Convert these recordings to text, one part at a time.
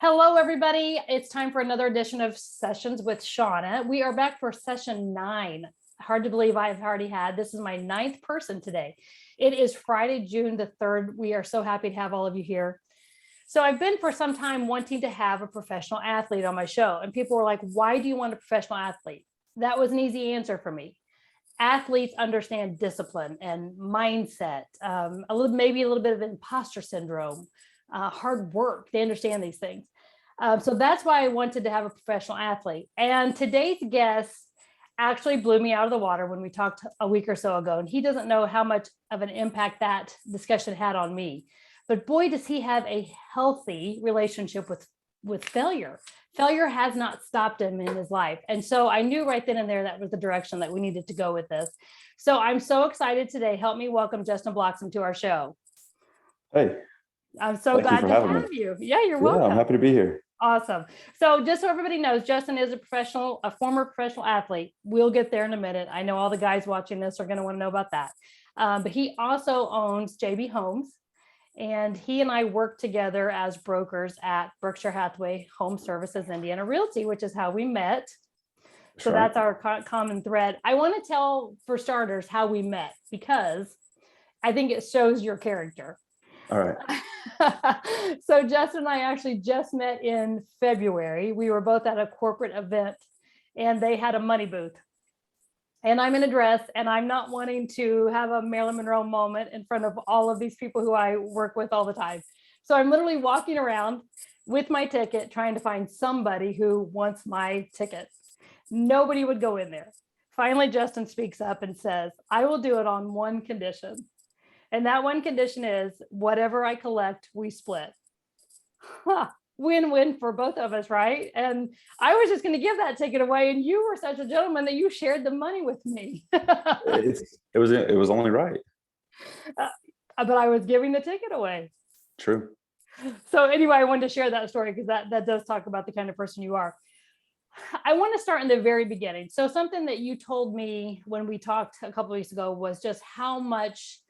Hello, everybody. It's time for another edition of Sessions with Shauna. We are back for session 9. Hard to believe I've already had. This is my 9th person today. It is Friday, June the 3rd. We are so happy to have all of you here. So I've been for some time wanting to have a professional athlete on my show. And people were like, why do you want a professional athlete? That was an easy answer for me. Athletes understand discipline and mindset, maybe a little bit of imposter syndrome, hard work. They understand these things. So that's why I wanted to have a professional athlete. And today's guest actually blew me out of the water when we talked a week or so ago. And he doesn't know how much of an impact that discussion had on me. But boy, does he have a healthy relationship with failure. Failure has not stopped him in his life. And so I knew right then and there that was the direction that we needed to go with this. So I'm so excited today. Help me welcome Justin Bloxom to our show. Hey. I'm so glad to have you. Yeah, you're welcome. Yeah, I'm happy to be here. Awesome. So just so everybody knows, Justin is a former professional athlete. We'll get there in a minute. I know all the guys watching this are going to want to know about that. But he also owns JB Homes. And he and I work together as brokers at Berkshire Hathaway Home Services, Indiana Realty, which is how we met. So that's our common thread. I want to tell, for starters, how we met, because I think it shows your character. All right. So Justin and I actually just met in February. We were both at a corporate event and they had a money booth. And I'm in a dress and I'm not wanting to have a Marilyn Monroe moment in front of all of these people who I work with all the time. So I'm literally walking around with my ticket, trying to find somebody who wants my ticket. Nobody would go in there. Finally, Justin speaks up and says, I will do it on one condition. And that one condition is whatever I collect, we split. Huh. Win-win for both of us, right? And I was just going to give that ticket away, and you were such a gentleman that you shared the money with me. it was only right. But I was giving the ticket away. True. So anyway, I wanted to share that story because that does talk about the kind of person you are. I want to start in the very beginning. So something that you told me when we talked a couple of weeks ago was just how much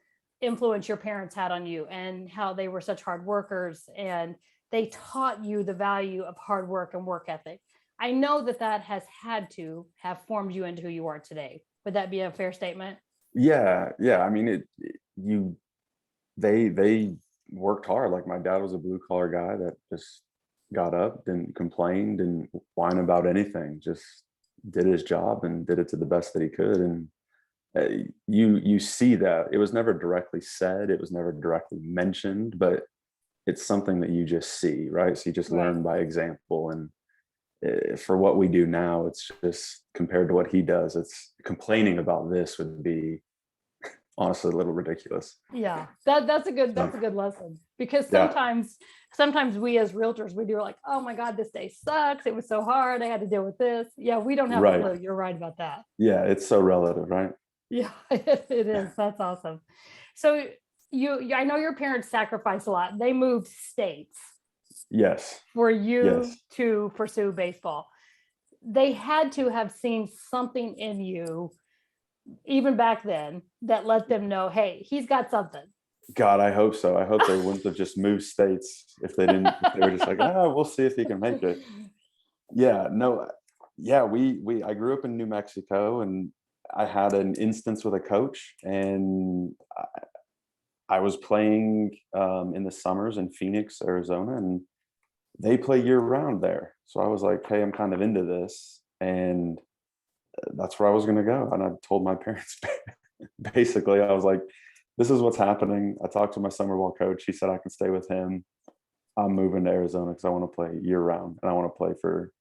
influence your parents had on you and how they were such hard workers and they taught you the value of hard work and work ethic. I know that has had to have formed you into who you are today. Would that be a fair statement? Yeah. I mean, they worked hard. Like my dad was a blue collar guy that just got up, didn't complain, didn't whine about anything, just did his job and did it to the best that he could. And you see that it was never directly said, it was never directly mentioned, but it's something that you just see, right? So you just learn by example. And for what we do now, it's just compared to what he does, it's complaining about this would be honestly a little ridiculous. Yeah, that's a good lesson, because sometimes we as realtors, we do like, oh my God, this day sucks. It was so hard. I had to deal with this. Yeah, we don't have a clue. You're right about that. Yeah, it's so relative, right? Yeah, it is. That's awesome. So I know your parents sacrificed a lot. They moved states. Yes. For you to pursue baseball. They had to have seen something in you, even back then, that let them know, hey, he's got something. God, I hope so. I hope they wouldn't have just moved states if they didn't. If they were just like, we'll see if he can make it. Yeah, no. Yeah, I grew up in New Mexico, and I had an instance with a coach, and I was playing in the summers in Phoenix, Arizona, and they play year round there. So I was like, hey, I'm kind of into this. And that's where I was going to go. And I told my parents, basically, I was like, this is what's happening. I talked to my summer ball coach. He said I can stay with him. I'm moving to Arizona because I want to play year round and I want to play for,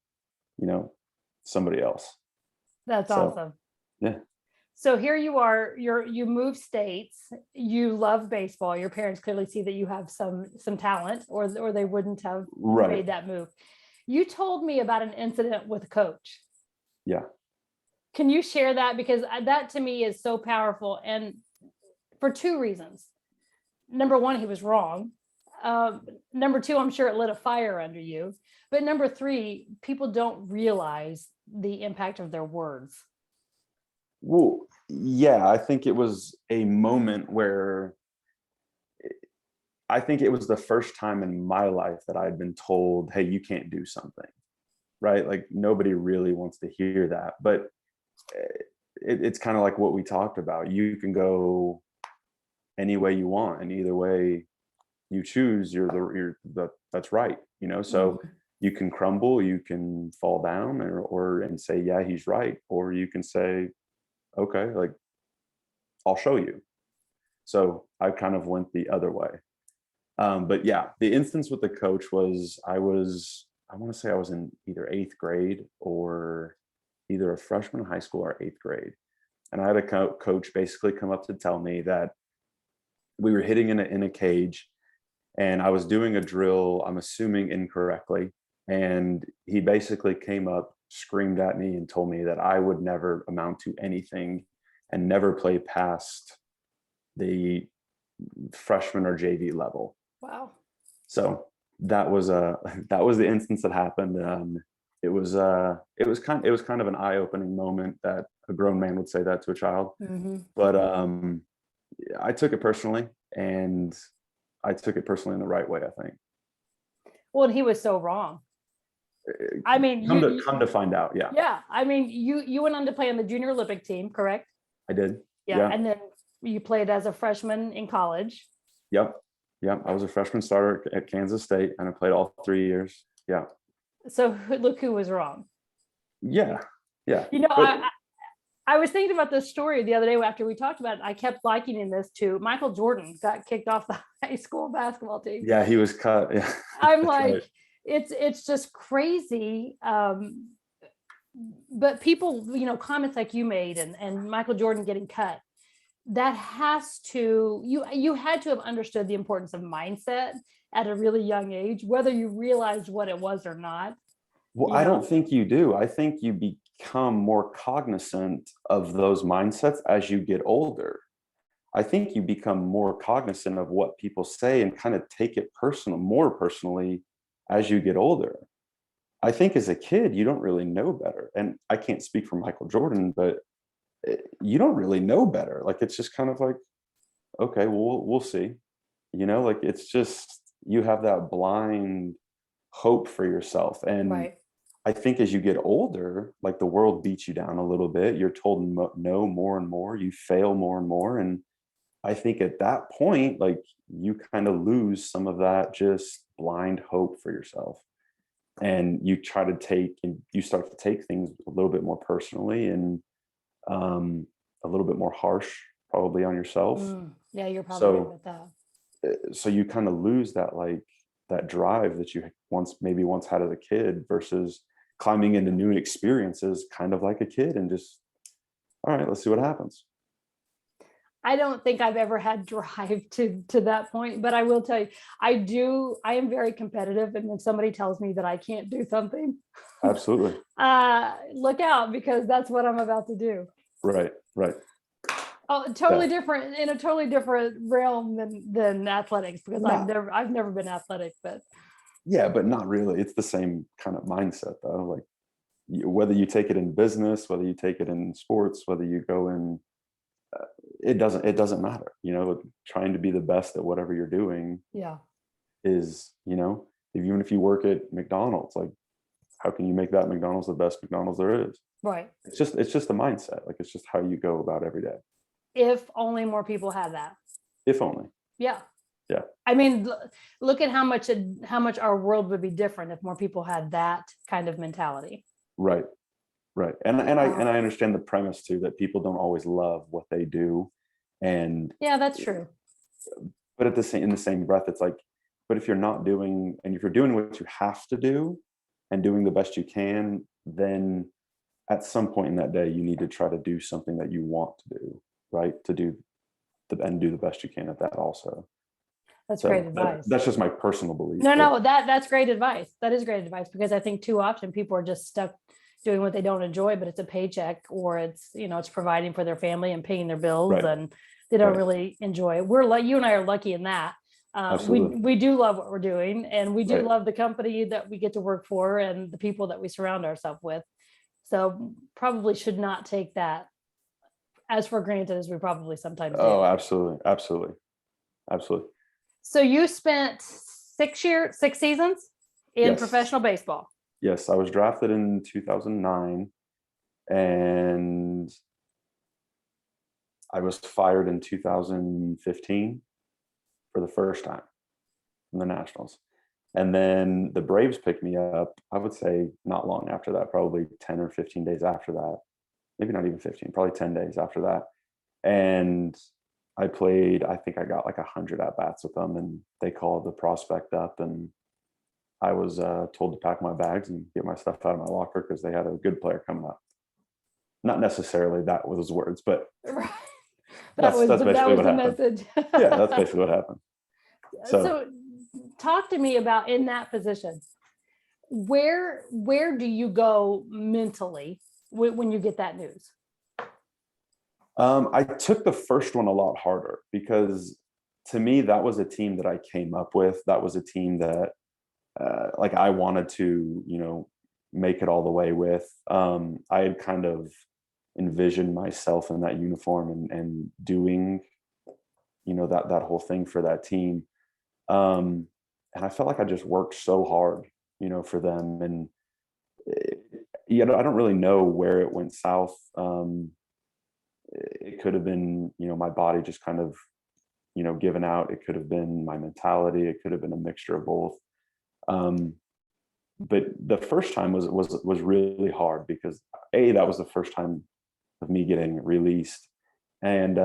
somebody else. That's awesome. Yeah. So here you are, you move states, you love baseball. Your parents clearly see that you have some talent, or they wouldn't have made that move. You told me about an incident with a coach. Yeah. Can you share that? Because that to me is so powerful, and for two reasons. Number one, he was wrong. Number two, I'm sure it lit a fire under you. But number three, people don't realize the impact of their words. Well, yeah, I think it was a moment where I think it was the first time in my life that I had been told, hey, you can't do something, right? Like nobody really wants to hear that, but it's kind of like what we talked about. You can go any way you want, and either way you choose, that's right, you know. So Mhm. you can crumble, you can fall down, or and say, yeah, he's right, or you can say, okay, like I'll show you. So I kind of went the other way. But yeah, the instance with the coach was I want to say I was in either eighth grade or either a freshman in high school or eighth grade. And I had a coach basically come up to tell me that we were hitting in a cage, and I was doing a drill, I'm assuming incorrectly. And he basically came up, screamed at me, and told me that I would never amount to anything and never play past the freshman or JV level. Wow. So that was that was the instance that happened. It was kind of an eye-opening moment that a grown man would say that to a child. Hmm. But I took it personally, and I took it personally in the right way, I think. Well, he was so wrong. I mean, Come to find out, yeah, yeah. I mean, you went on to play on the junior Olympic team, correct? I did. Yeah, Yeah, and then you played as a freshman in college. yep, yep. I was a freshman starter at Kansas State, and I played all 3 years. Yeah, So look who was wrong. yeah, yeah. You know, But I was thinking about this story the other day after we talked about it. I kept likening this to Michael Jordan got kicked off the high school basketball team. yeah, he was cut. Yeah, I'm that's like, right. it's just crazy. But people, comments like you made and Michael Jordan getting cut, that has to you had to have understood the importance of mindset at a really young age, whether you realized what it was or not. Well, You I don't know, think you do. I think you become more cognizant of those mindsets as you get older. I think you become more cognizant of what people say and kind of take it more personally as you get older. I think as a kid, you don't really know better. And I can't speak for Michael Jordan, but you don't really know better. Like it's just kind of like, okay, well, we'll see. You know, like it's just you have that blind hope for yourself. And right? I think as you get older, like the world beats you down a little bit. You're told no more and more. You fail more and more. And I think at that point, like you kind of lose some of that just blind hope for yourself. And you try to take and you start to take things a little bit more personally and a little bit more harsh, probably on yourself. Yeah, you're probably right So, with that. so you kind of lose that that drive that you once had as a kid versus climbing into new experiences kind of like a kid and just all right, let's see what happens. I don't think I've ever had drive to that point, but I will tell you, I am very competitive. And when somebody tells me that I can't do something, Absolutely. look out, because that's what I'm about to do. Right, right. Oh, Yeah, totally different, in a totally different realm than athletics, because not I've never been athletic, but yeah, but not really. It's the same kind of mindset though. Like whether you take it in business, whether you take it in sports, whether you go in, it doesn't matter. You know, trying to be the best at whatever you're doing yeah, is, you know, even if you work at McDonald's, like how can you make that McDonald's the best McDonald's there is? right. It's just a mindset. Like it's just how you go about every day. If only more people had that. If only. Yeah. Yeah. I mean, look at how much our world would be different if more people had that kind of mentality. Right. Right. And I Um, understand the premise too that people don't always love what they do. And yeah, that's true. but at the same in the same breath, it's like, but if you're not doing and if you're doing what you have to do and doing the best you can, then at some point in that day, you need to try to do something that you want to do, right? To do and do the best you can at that also. That's great So advice. that's just my personal belief. No, But no, that's great advice. That is great advice, because I think too often people are just stuck doing what they don't enjoy, but it's a paycheck, or it's providing for their family and paying their bills, right, and they don't right, really enjoy it. We're like, you and I are lucky in that. absolutely, We do love what we're doing, and we do right. love the company that we get to work for and the people that we surround ourselves with. So probably should not take that as for granted as we probably sometimes Oh, do. absolutely, absolutely, absolutely. So you spent 6 seasons in Yes. professional baseball. Yes, I was drafted in 2009, and I was fired in 2015 for the first time from the Nationals. And then the Braves picked me up, I would say not long after that, probably 10 or 15 days after that. Maybe not even 15, probably 10 days after that. And I played, I think I got like 100 at bats with them, and they called the prospect up, and I was told to pack my bags and get my stuff out of my locker because they had a good player coming up. Not necessarily that was words, but Right. that's basically what the happened. message. Yeah, that's basically what happened. So So talk to me about in that position. Where do you go mentally when you get that news? I took the first one a lot harder because to me, that was a team that I came up with. That was a team that like I wanted to, make it all the way with. I had kind of envisioned myself in that uniform and doing, that whole thing for that team. And I felt like I just worked so hard, for them. And I don't really know where it went south. It could have been, my body just kind of, given out. It could have been my mentality. It could have been a mixture of both. But the first time was really hard because that was the first time of me getting released, and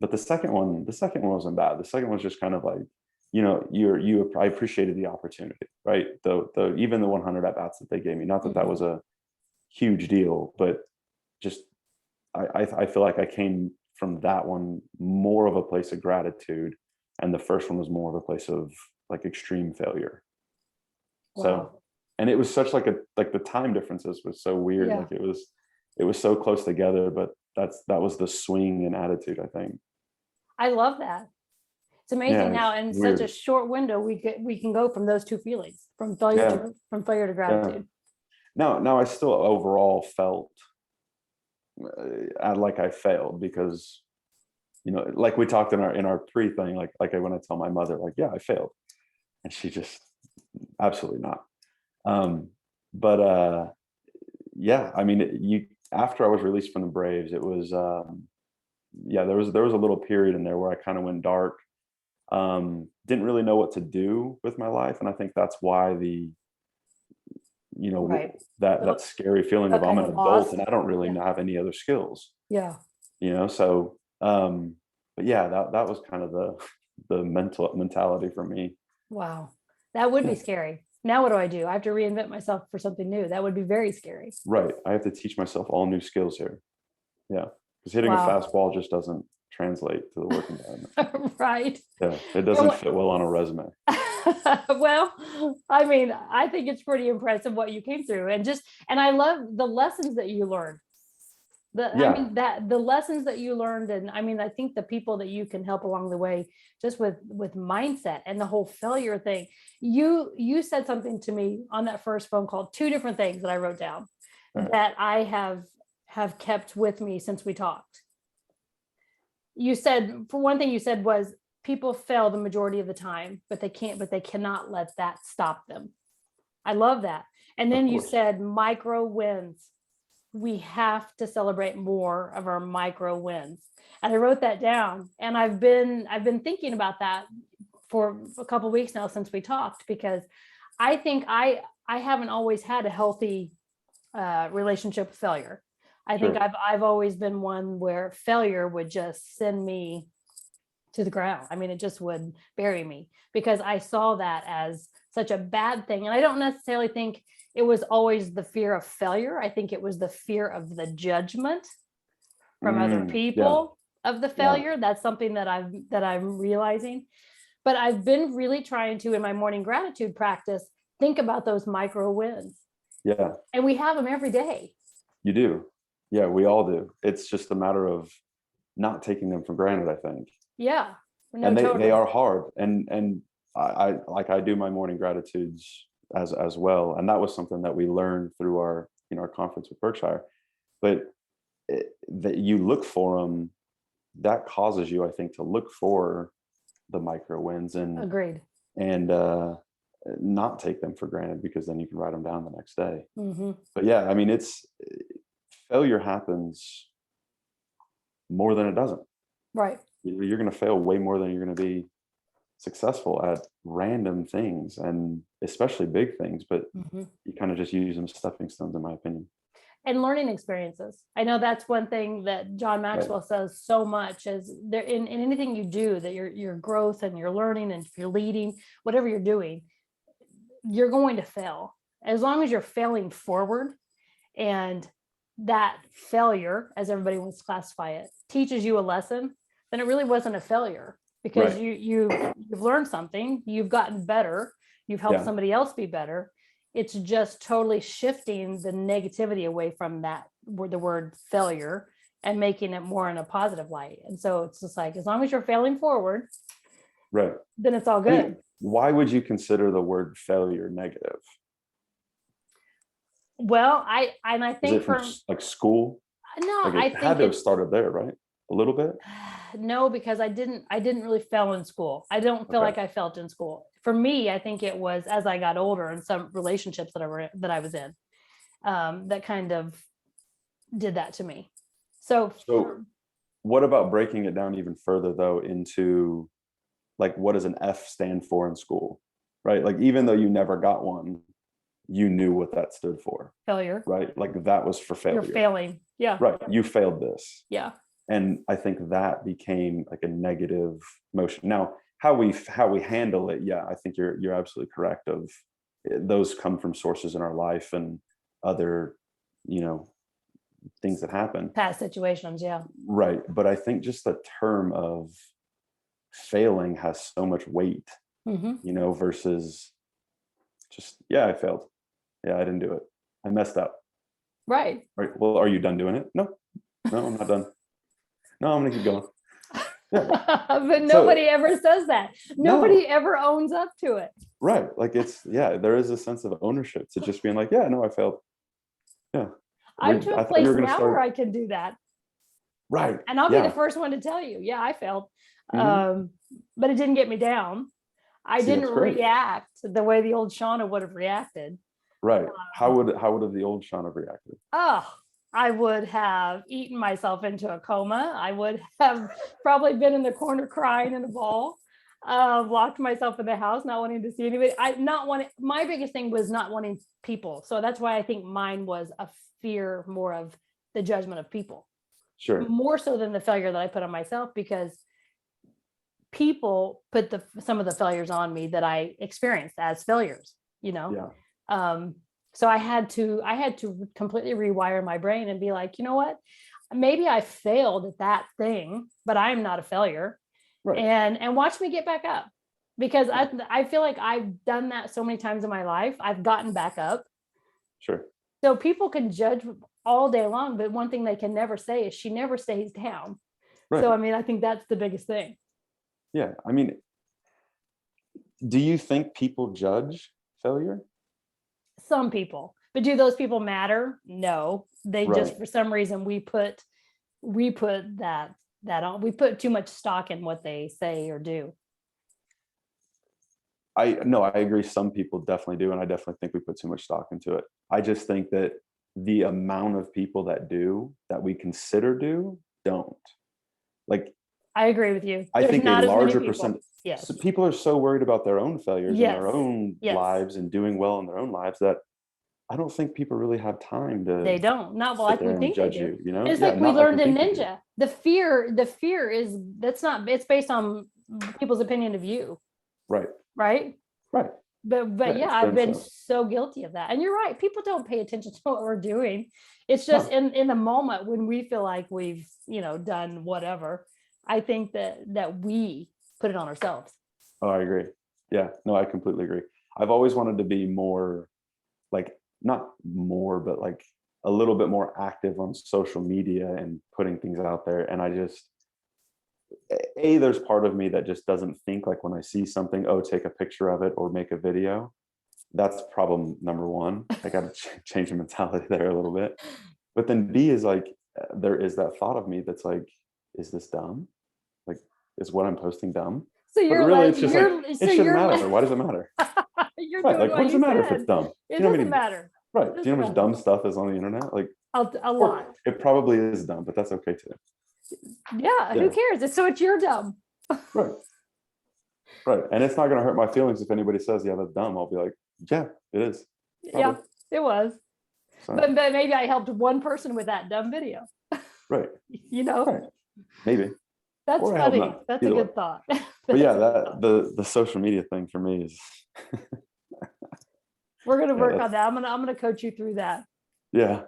but the second one wasn't bad. The second one was just kind of like, I appreciated the opportunity, right? The even the 100 at bats that they gave me, not that that was a huge deal, but just I feel like I came from that one more of a place of gratitude, and the first one was more of a place of like extreme failure. So, Wow. and it was such like the time differences was so weird. Yeah. Like it was so close together, but that was the swing in attitude, I think. I love that. It's Yeah, amazing it's how in such a weird. short window we can go from those two feelings, Yeah, from failure to yeah. gratitude. Now I still overall felt like I failed because like we talked in our pre thing, like when I tell my mother, like, yeah, I failed, and she just absolutely not. Um, but yeah, I mean, you after I was released from the Braves, it was yeah, there was a little period in there where I kind of went dark. Didn't really know what to do with my life, and I think that's why Right. that scary feeling Felt of I'm kind an of adult lost. and I don't really Yeah. have any other skills. Yeah. So but yeah, that was kind of the mentality for me. Wow. That would be Yeah, scary. Now what do I do? I have to reinvent myself for something new. That would be very scary. right. I have to teach myself all new skills here. Yeah, because hitting a Wow. fastball just doesn't translate to the work environment. Right. Yeah, it Well, doesn't fit well on a resume. well, I mean, I think it's pretty impressive what you came through, and I love the lessons that you learned. I Yeah, mean that the lessons that you learned, and I mean, I think the people that you can help along the way, just with mindset and the whole failure thing. You said something to me on that first phone call, two different things that I wrote down right, that I have kept with me since we talked. You said, for one thing, you said was people fail the majority of the time, but they cannot let that stop them. I love that. And of then you course. said micro wins. We have to celebrate more of our micro wins. And I wrote that down, and I've been thinking about that for a couple of weeks now since we talked, because I think I haven't always had a healthy relationship with failure. I think Sure. I've always been one where failure would just send me to the ground. I mean, it just would bury me because I saw that as such a bad thing. And I don't necessarily think it was always the fear of failure. I think it was the fear of the judgment from other Yeah, people of the yeah, failure. That's something that I'm realizing. But I've been really trying to, in my morning gratitude practice, think about those micro wins. yeah. And we have them every day. You do. Yeah, we all do. It's just a matter of not taking them for granted, I think. Yeah. No, And they totally. are hard. And I like I do my morning gratitudes as well. And that was something that we learned through our conference with Berkshire. But that you look for them, that causes you, I think, to look for the micro wins Agreed. and not take them for granted, because then you can write them down the next day. Hmm. But yeah, I mean, failure happens more than it doesn't. Right. You're going to fail way more than you're going to be successful at random things, and especially big things, but Hmm. you kind of just use them as stepping stones, in my opinion. And learning experiences. I know that's one thing that John Maxwell says so much, is there in anything you do, that your growth and your learning, and if you're leading, whatever you're doing, you're going to fail. As long as you're failing forward, and that failure, as everybody wants to classify it, teaches you a lesson, then it really wasn't a failure, because Right. you've learned something, you've gotten better, you've helped Yeah. somebody else be better. It's just totally shifting the negativity away from that the word failure, and making it more in a positive light. And so it's just like, as long as you're failing forward, Right. then it's all I mean, good. why would you consider the word failure negative? Well, I Is think it from like school? no, Like I it had think to have it's started there, right? A little bit. no, because I didn't really fail in school. I don't feel Okay. like I felt in school. For me, I think it was as I got older, and some relationships that I was in, that kind of did that to me. So What about breaking it down even further, though, into like, what does an F stand for in school, right? Like, even though you never got one, you knew what that stood for, failure, right? Like, that was for you're failure, failing. Yeah. right? You failed this. Yeah. And I think that became like a negative motion. Now, how we handle it, yeah, I think you're absolutely correct. Of those come from sources in our life and other, you know, things that happen. Past situations. Yeah. Right. But I think just the term of failing has so much weight, Hmm. versus just, yeah, I failed. Yeah, I didn't do it. I messed up. Right. Right. Well, are you done doing it? No, I'm not done. No, I'm gonna keep going. Yeah. But So nobody ever says that. Nobody no, ever owns up to it. right. Like, there is a sense of ownership to just being like, yeah, no, I failed. Yeah. I'm to a I thought you place were gonna now where start. I can do that. Right. And I'll be the Yeah. first one to tell you, yeah, I failed. Mhm. But it didn't get me down. I See, didn't that's great. react the way the old Shauna would have reacted. Right. How would have the old Sean have reacted? Oh, I would have eaten myself into a coma. I would have probably been in the corner crying in a ball, locked myself in the house, not wanting to see anybody. My biggest thing was not wanting people. So that's why I think mine was a fear more of the judgment of people, Sure. more so than the failure that I put on myself, because people put some of the failures on me that I experienced as failures, Yeah. so I had to completely rewire my brain and be like, you know what, maybe I failed at that thing, but I'm not a failure. Right. And watch me get back up, because I feel like I've done that so many times in my life. I've gotten back up. Sure. So people can judge all day long, but one thing they can never say is she never stays down. Right. So I mean, I think that's the biggest thing. Yeah. I mean, do you think people judge failure? Some people, but do those people matter? No, they Right. just, for some reason, we put that on. We put too much stock in what they say or do. I agree. Some people definitely do. And I definitely think we put too much stock into it. I just think that the amount of people that we consider don't. Like, I agree with you. I There's think a not as many larger people. percent. Yes. So people are so worried about their own failures and their Yes. own Yes. lives and doing well in their own lives, that I don't think people really have time to They don't. Not sit like there we and think they judge do. you, It's Yeah, like we not like we learned in think they do. Ninja. The fear is, it's based on people's opinion of you. Right. Right. Right. But yeah, It's I've them been so. so guilty of that. And you're right. People don't pay attention to what we're doing. It's just No. in the moment when we feel like we've, done whatever. I think that we put it on ourselves. Oh, I agree. Yeah, no, I completely agree. I've always wanted to be more, like, not more, but like a little bit more active on social media and putting things out there. And I just, there's part of me that just doesn't think, like, when I see something, oh, take a picture of it or make a video. That's problem number one. I got to change the mentality there a little bit. But then B is like, there is that thought of me that's like, is this dumb? Like, is what I'm posting dumb? So But you're really, like, it's just like, it shouldn't matter. Why does it matter? you're Right. doing Like, what what does you it matter if it's said. dumb? It You know how doesn't many, matter. right. It Do you know doesn't how much matter. dumb stuff is on the internet? Like, A or lot. it probably is dumb, but that's okay too. Yeah, Yeah. who cares? So it's your dumb. Right. Right. And it's not going to hurt my feelings if anybody says, yeah, that's dumb. I'll be like, yeah, it is. Yeah, Probably. it was. So, But maybe I helped one person with that dumb video. right. You know, Right. Maybe. that's Or I hope funny. not. That's a Either way. good thought. But yeah, That's a good thought. the social media thing for me is We're gonna yeah, work on that. I'm gonna coach you through that. yeah.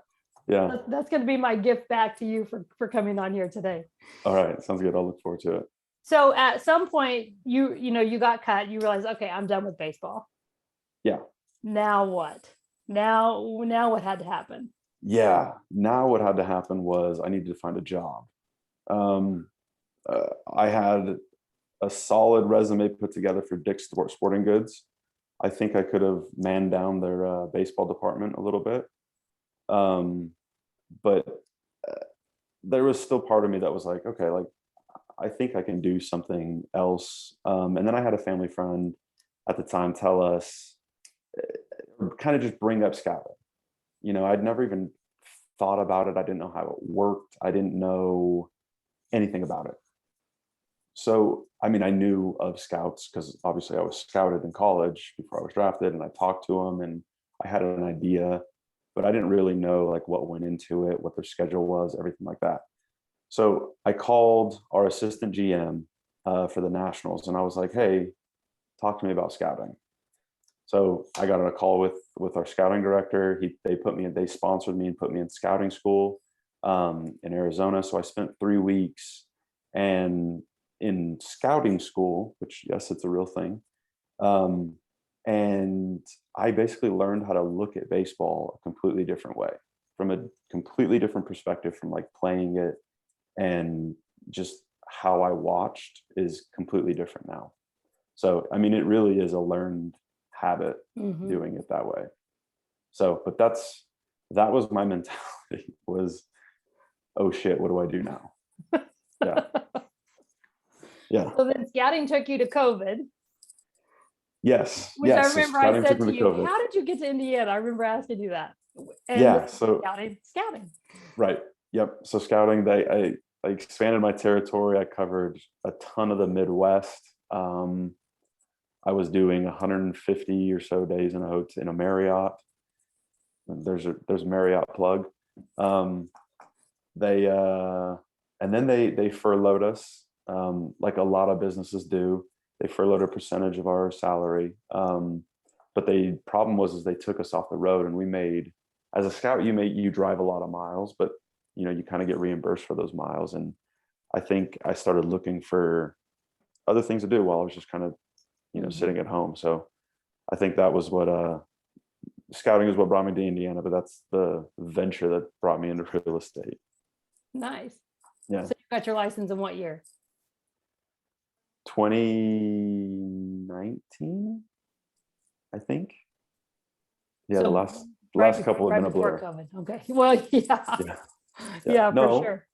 Yeah. That's gonna be my gift back to you for coming on here today. All right. Sounds good. I'll look forward to it. So at some point, you got cut. You realized, okay, I'm done with baseball. Yeah. Now what? Now what had to happen? Yeah. Now what had to happen was I needed to find a job. I had a solid resume put together for Dick's Sporting Goods. I think I could have manned down their baseball department a little bit. But there was still part of me that was like, okay, like I think I can do something else. And then I had a family friend at the time tell us, kind of just bring up scouting. You know, I'd never even thought about it. I didn't know how it worked. I didn't know anything about it. So, I mean, I knew of scouts because obviously I was scouted in college before I was drafted, and I talked to them and I had an idea, but I didn't really know like what went into it, what their schedule was, everything like that. So I called our assistant GM for the Nationals, and I was like, "Hey, talk to me about scouting." So I got on a call with our scouting director. They sponsored me and put me in scouting school in Arizona. So I spent 3 weeks, and in scouting school, which yes, it's a real thing. Um, and I basically learned how to look at baseball a completely different way, from a completely different perspective, from like playing it, and just how I watched is completely different now. So, I mean, it really is a learned habit doing it that way. So, but that was my mentality was, oh shit, what do I do now? Yeah. Yeah. So then scouting took you to COVID. Yes. Which yes. I remember Scouting I said took to me you, COVID. how did you get to Indiana? I remember asking you that. And Yeah. So scouting. right. Yep. So scouting, I expanded my territory. I covered a ton of the Midwest. I was doing 150 or so days in a Marriott. There's a Marriott plug. They and then they furloughed us, like a lot of businesses do. They furloughed a percentage of our salary. But the problem was they took us off the road, and we made, as a scout, you drive a lot of miles, but you know, you kind of get reimbursed for those miles. And I think I started looking for other things to do while I was just kind of, you know, sitting at home. So I think that was what scouting is what brought me to Indiana, but that's the venture that brought me into real estate. Nice. Yeah. So you got your license in what year? 2019, I think. Yeah, So the last couple have been a before blur. COVID. Okay. Well, yeah. Yeah. Yeah, for No, sure.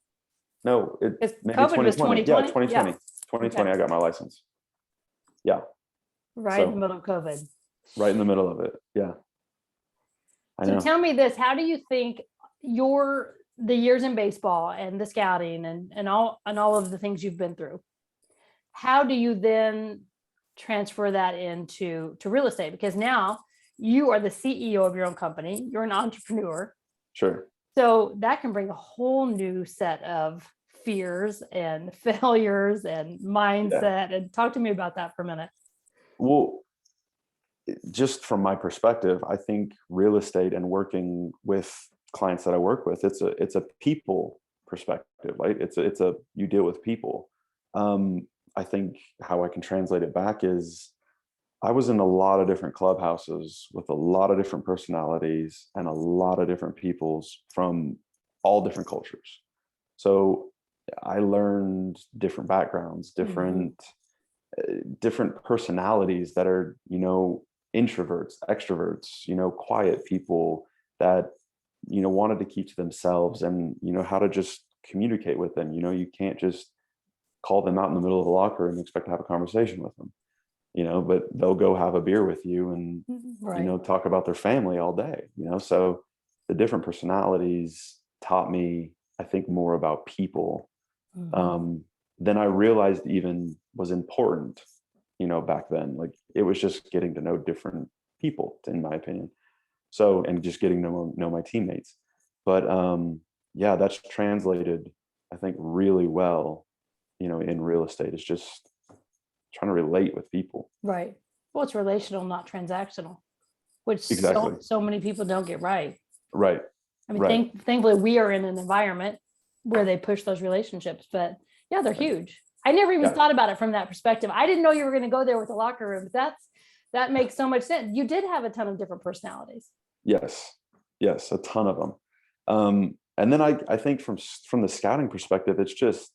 no, Because maybe COVID was 2020. Yeah, 2020? 2020. Yeah. 2020, Okay. I got my license. Yeah. Right in the So middle of COVID. right in the middle of it. Yeah. I So know. tell me this, how do you think the years in baseball and the scouting and all of the things you've been through, how do you then transfer that into real estate? Because now you are the CEO of your own company, you're an entrepreneur. Sure. So that can bring a whole new set of fears and failures and mindset. And talk to me about that for a minute. Well, just from my perspective, I think real estate and working with clients that I work with, it's a people perspective, right? It's a you deal with people. I think how I can translate it back is I was in a lot of different clubhouses with a lot of different personalities and a lot of different peoples from all different cultures. So I learned different backgrounds, different personalities that are, you know, introverts, extroverts, you know, quiet people that, you know, wanted to keep to themselves, and, you know, how to just communicate with them. You know, you can't just call them out in the middle of the locker and expect to have a conversation with them, but they'll go have a beer with you and, Right. talk about their family all day, so the different personalities taught me, I think, more about people than I realized even was important, back then. Like, it was just getting to know different people, in my opinion. So, and just getting to know my teammates. But yeah, that's translated, I think, really well, in real estate. It's just trying to relate with people. Right. Well, it's relational, not transactional, which Exactly. so many people don't get right. Right. I mean, Right. thankfully we are in an environment where they push those relationships, but yeah, they're huge. I never even thought about it from that perspective. I didn't know you were going to go there with the locker room, but that makes so much sense. You did have a ton of different personalities. Yes, a ton of them. And then I think from the scouting perspective, it's just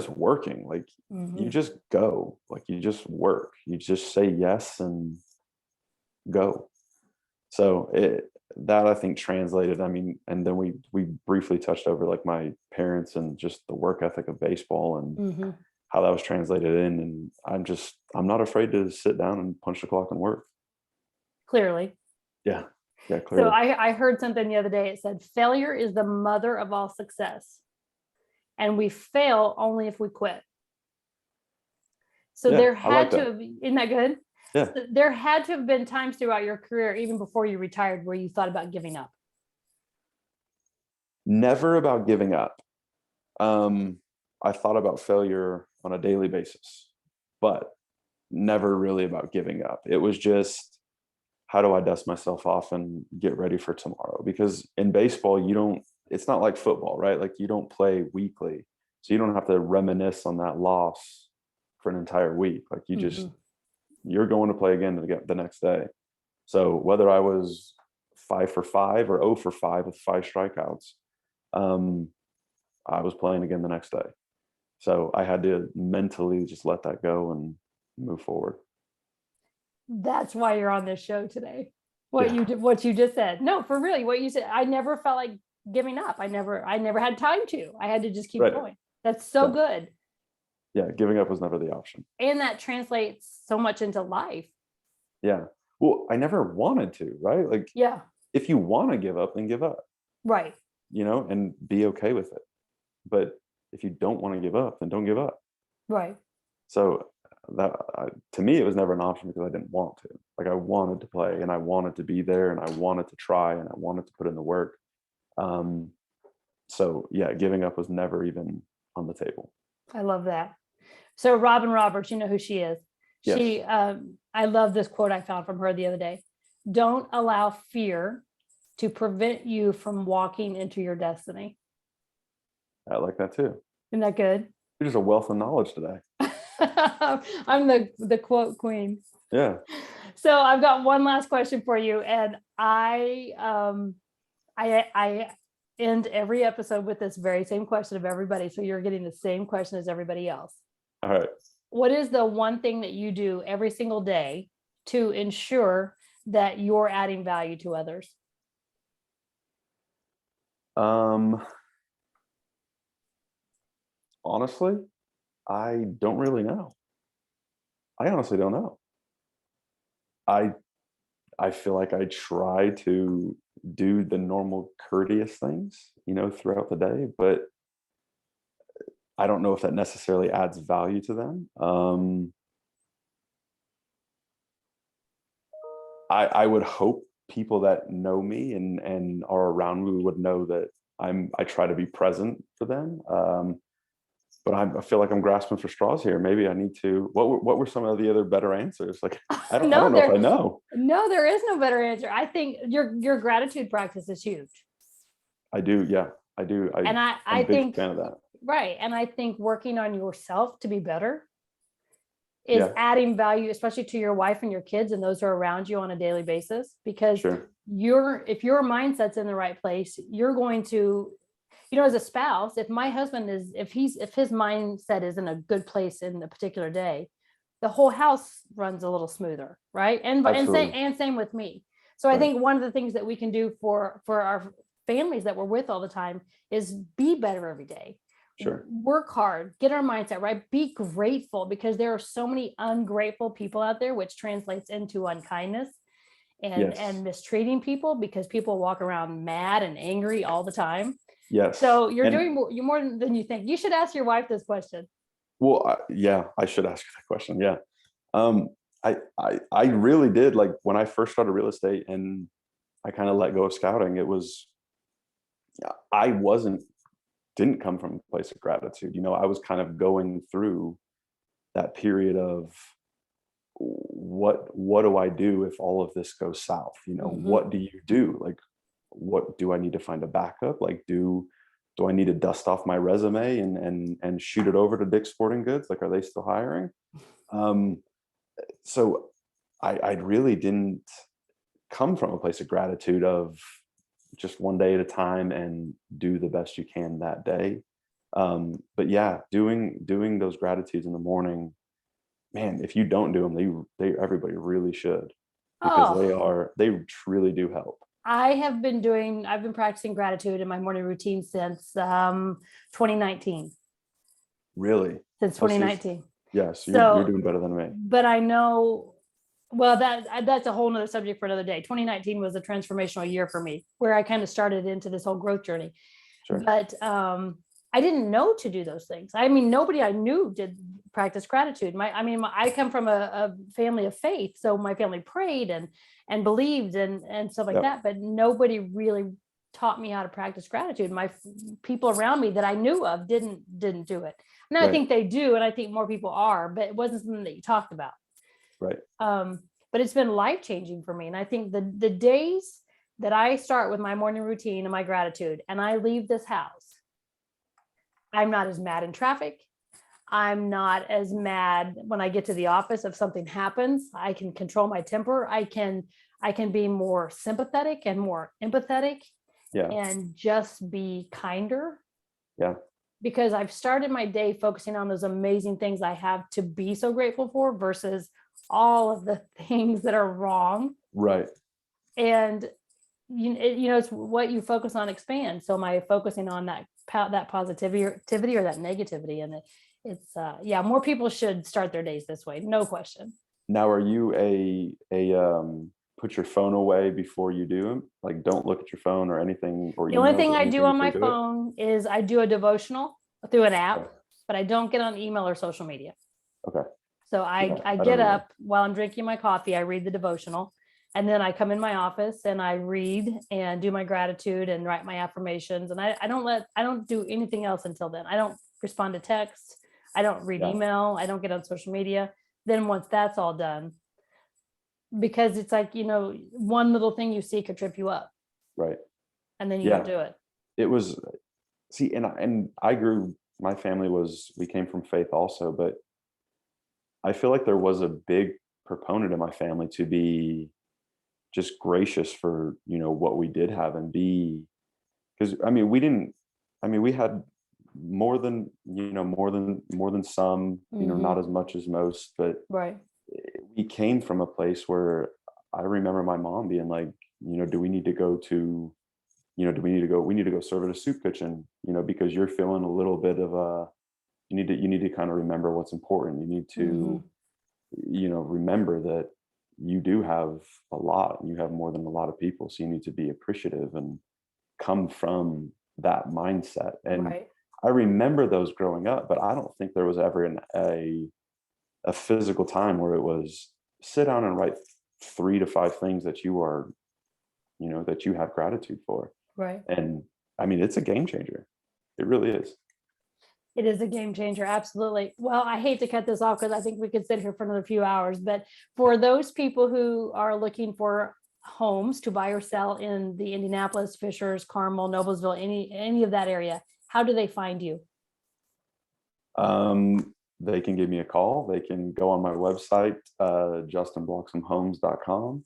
working. Like, you just go, like, you just work, you just say yes and go. So that I think translated. I mean, and then we briefly touched over like my parents and just the work ethic of baseball and how that was translated in. And I'm not afraid to sit down and punch the clock and work. Clearly. Yeah, clearly. So I heard something the other day. It said, failure is the mother of all success. And we fail only if we quit. So there had to have, isn't that good? Yeah. So there had to have been times throughout your career, even before you retired, where you thought about giving up. Never about giving up. I thought about failure on a daily basis, but never really about giving up. It was just, how do I dust myself off and get ready for tomorrow? Because in baseball, it's not like football, right? Like, you don't play weekly. So you don't have to reminisce on that loss for an entire week. Like, you're going to play again the next day. So whether I was 5 for 5 or 0 for 5 with 5 strikeouts, I was playing again the next day. So I had to mentally just let that go and move forward. That's why you're on this show today. What you just said. No, for really, what you said. I never felt like giving up. I never had time to. I had to just keep going. That's so good. Yeah, giving up was never the option. And that translates so much into life. Yeah. Well, I never wanted to, right? Like, yeah. If you want to give up, then give up. Right. And be okay with it. But if you don't want to give up, then don't give up. Right. So that, to me, it was never an option because I didn't want to. Like, I wanted to play and I wanted to be there and I wanted to try and I wanted to put in the work. So yeah, giving up was never even on the table. I love that. So Robin Roberts, you know who she is. Yes. She, I love this quote I found from her the other day. Don't allow fear to prevent you from walking into your destiny. I like that too. Isn't that good? You're just a wealth of knowledge today. I'm the quote queen. Yeah. So I've got one last question for you, and I end every episode with this very same question of everybody. So you're getting the same question as everybody else. All right. What is the one thing that you do every single day to ensure that you're adding value to others? Honestly, I don't really know. I honestly don't know. I feel like I try to do the normal courteous things, throughout the day, but I don't know if that necessarily adds value to them. I would hope people that know me and are around me would know that I try to be present for them. But I feel like I'm grasping for straws here. Maybe I need to. What were some of the other better answers? Like, I don't know if I know. No, there is no better answer. I think your gratitude practice is huge. I do. Yeah, I do. I'm a big fan of that. Right. And I think working on yourself to be better is adding value, especially to your wife and your kids and those who are around you on a daily basis. Because if your mindset's in the right place, you're going to, as a spouse, if my husband if his mindset is in a good place in a particular day, the whole house runs a little smoother, right? And same with me. So I think one of the things that we can do for our families that we're with all the time is be better every day. Sure. Work hard, get our mindset right, be grateful, because there are so many ungrateful people out there, which translates into unkindness and Yes. mistreating people, because people walk around mad and angry all the time. Yes. So you're And doing you're more than you think. You should ask your wife this question. well, yeah, I should ask you that question. Yeah. Um, I really did, like, when I first started real estate and I kind of let go of scouting, it was, I didn't come from a place of gratitude. I was kind of going through that period of, what do I do if all of this goes south? What do you do? Like, what do I need to find a backup? Like, do I need to dust off my resume and shoot it over to Dick's Sporting Goods? Like, are they still hiring? So I really didn't come from a place of gratitude of just one day at a time and do the best you can that day. But yeah, doing those gratitudes in the morning, man, if you don't do them, they everybody really should, because Oh, they truly do help. I've been practicing gratitude in my morning routine since 2019. Really. Since Oh, so 2019. yes, you're So, doing better than me. but I know, well, that's a whole nother subject for another day. 2019 was a transformational year for me, where I kind of started into this whole growth journey. Sure. But I didn't know to do those things. I mean, nobody I knew did practice gratitude. I come from a family of faith, so my family prayed and believed and stuff like Yep. that. But nobody really taught me how to practice gratitude. My people around me that I knew of didn't do it. Now I Right. think they do, and I think more people are, but it wasn't something that you talked about. Right. But it's been life changing for me, and I think the days that I start with my morning routine and my gratitude, and I leave this house, I'm not as mad in traffic. I'm not as mad when I get to the office if something happens. I can control my temper. I can be more sympathetic and more empathetic Yeah. and just be kinder, Yeah. because I've started my day focusing on those amazing things I have to be so grateful for versus all of the things that are wrong. Right. And it's what you focus on expands. So am I focusing on that positivity or that negativity? And it's yeah, more people should start their days this way, no question. Now, are you put your phone away before you do them? Like, don't look at your phone or anything, or The only emails thing or I do anything on before my you do it? phone is I do a devotional through an app, Okay. but I don't get on email or social media. Okay. So Yeah, I I don't get either. up while I'm drinking my coffee, I read the devotional, and then I come in my office and I read and do my gratitude and write my affirmations. And I don't do anything else until then. I don't respond to text. I don't read Yeah. email. I don't get on social media. Then once that's all done, because it's like, one little thing you see could trip you up, Right. and then you don't Yeah. do it. It was, see, and I grew, my family we came from faith also, but I feel like there was a big proponent in my family to be just gracious for, what we did have, and be, because we had more than some, not as much as most, but Right. we came from a place where I remember my mom being like, do we need to go to, we need to go serve at a soup kitchen, because you're feeling a little bit of a, you need to kind of remember what's important. You need to, remember that you do have a lot, you have more than a lot of people. So you need to be appreciative and come from that mindset. And Right. I remember those growing up, but I don't think there was ever a physical time where it was sit down and write 3 to 5 things that that you have gratitude for. Right. And it's a game changer. It really is. It is a game changer. Absolutely. Well, I hate to cut this off because I think we could sit here for another few hours, but for those people who are looking for homes to buy or sell in the Indianapolis, Fishers, Carmel, Noblesville, any of that area, how do they find you? They can give me a call. They can go on my website, justinbloxomhomes.com,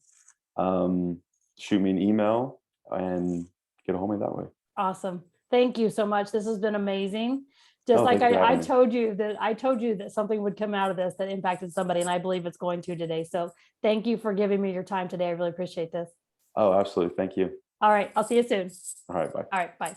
shoot me an email, and get a hold of me that way. Awesome. Thank you so much. This has been amazing. Just Oh, like thank you for I having me. told you that something would come out of this that impacted somebody, and I believe it's going to today. So thank you for giving me your time today. I really appreciate this. Oh, absolutely. Thank you. All right. I'll see you soon. All right. Bye. All right. Bye.